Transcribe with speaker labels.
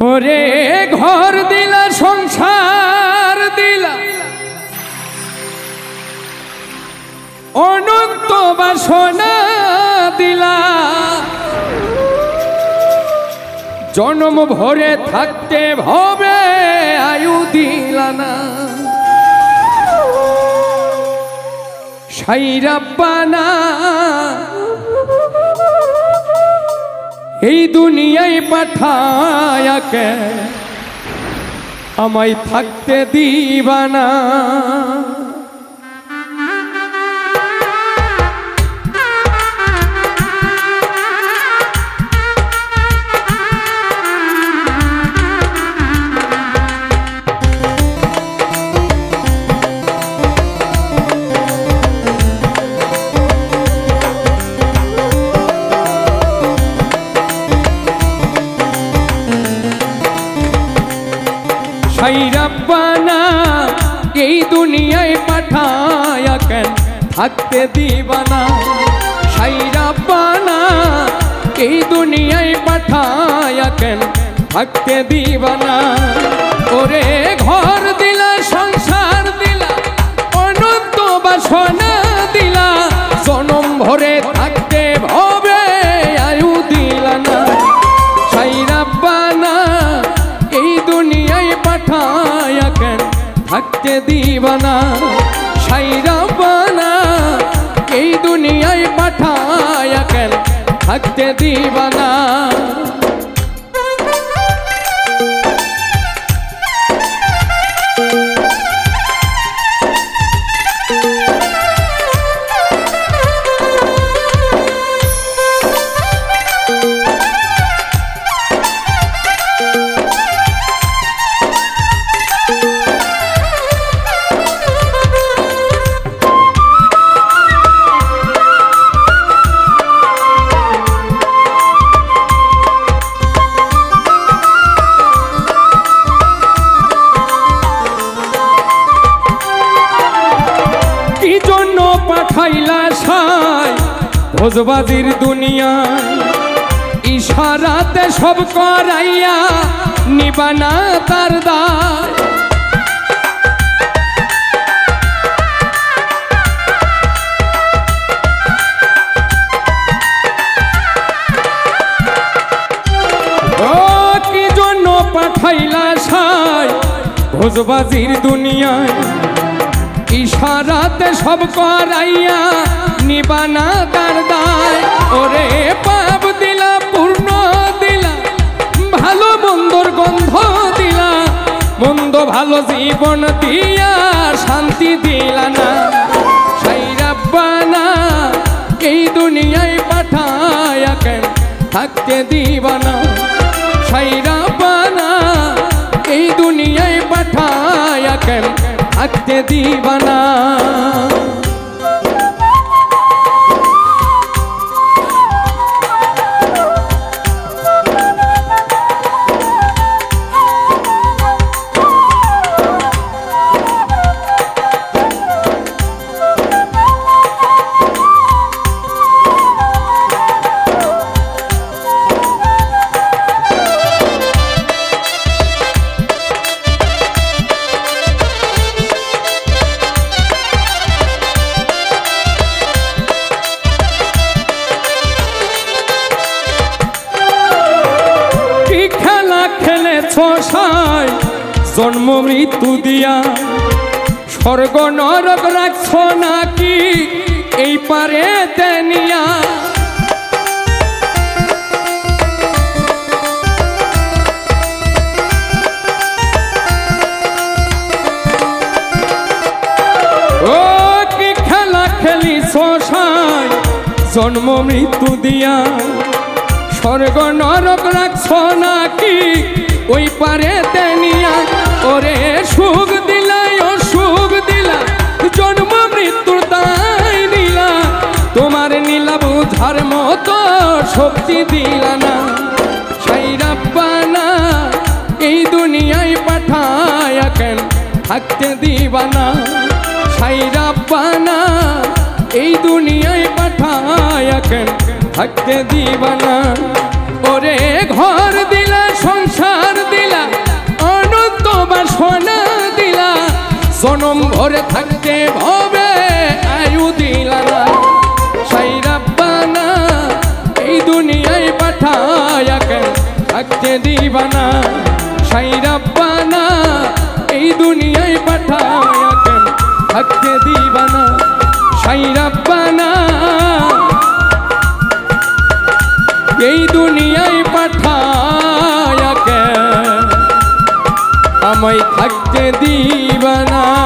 Speaker 1: ওরে ঘর দিলা সংসার দিলা অনন্ত বাসনা দিলা জন্ম ভরে থাকতে ভবে আয়ু দিলা না সাইরাব্বানা এই দুনিয়ায় পাঠায়া কে আমায় থাকতে দিবানা সাইরাব্বানা এই দুনিয়ায় পাঠায়া কেন থাকতে দিবানা সাইরাব্বানা এই দুনিয়ায় পাঠায়া কেন থাকতে দিবানা ওরে ঘর দিলা সংসার দিলা অনন্ত বাসনা দিলা জনম ভরে থাকতে ভবে আয়ু দিলা না সাইরাব্বানা এই দুনিয়ায় পাঠায়া কেন থাকতে দিবানা সাইরাব্বানা এই দুনিয়ায় পাঠায়া কেন থাকতে দিবানা পাঠাইলা সাই ভোজবাজির দুনিয়ায় ইশারাতে সব করাইয়া নিবানা তার দায় ও কি জন্য পাঠাইলা সাই ভোজবাজির দুনিয়ায় ইশারাতে সব করাইয়া নিবানা তার দায় ওরে পাপ দিলা পূর্ণ দিলা ভালো মন্দর গন্ধ দিলা মন্দ ভালো জীবন দিয়া শান্তি দিলা না সাইরাব্বানা এই দুনিয়ায় পাঠায়া কেন থাকতে দিবানা সাইরাব্বানা এই দুনিয়ায় পাঠায়া কেন থাকতে দিবানা ছসাই জন্ম মৃত্যু দিয়া স্বর্গ নরক রাখছ নাকি এই পারে তেনিয়া ও কি খেলা খেলি ছসাই জন্ম মৃত্যু দিয়া স্বর্গ নরক রাখছ নাকি ওই পারে তেনিয়া ওরে সুখ দিলা অসুখ দিলা জন্ম মৃত্যুর দায় নিলা তোমার নীলা বুঝার মতো শক্তি দিলা না সাইরাব্বানা এই দুনিয়ায় পাঠায়া কেন থাকতে দিবানা সাইরাব্বানা এই দুনিয়ায় পাঠায়া কেন থাকতে দিবানা ওরে ঘর দিলা সংসার দিলা ওরে থাকতে ভবে আয়ু দিলানা সাই রব্বানা এই দুনিয়ায় পাঠায়া কেন থাকতে দিবানা সাই রব্বানা এই দুনিয়ায় পাঠায়া কেন থাকতে দিবানা সাই রব্বানা এই দুনিয়ায় পাঠায়া কেন আমায় থাকতে দিবানা।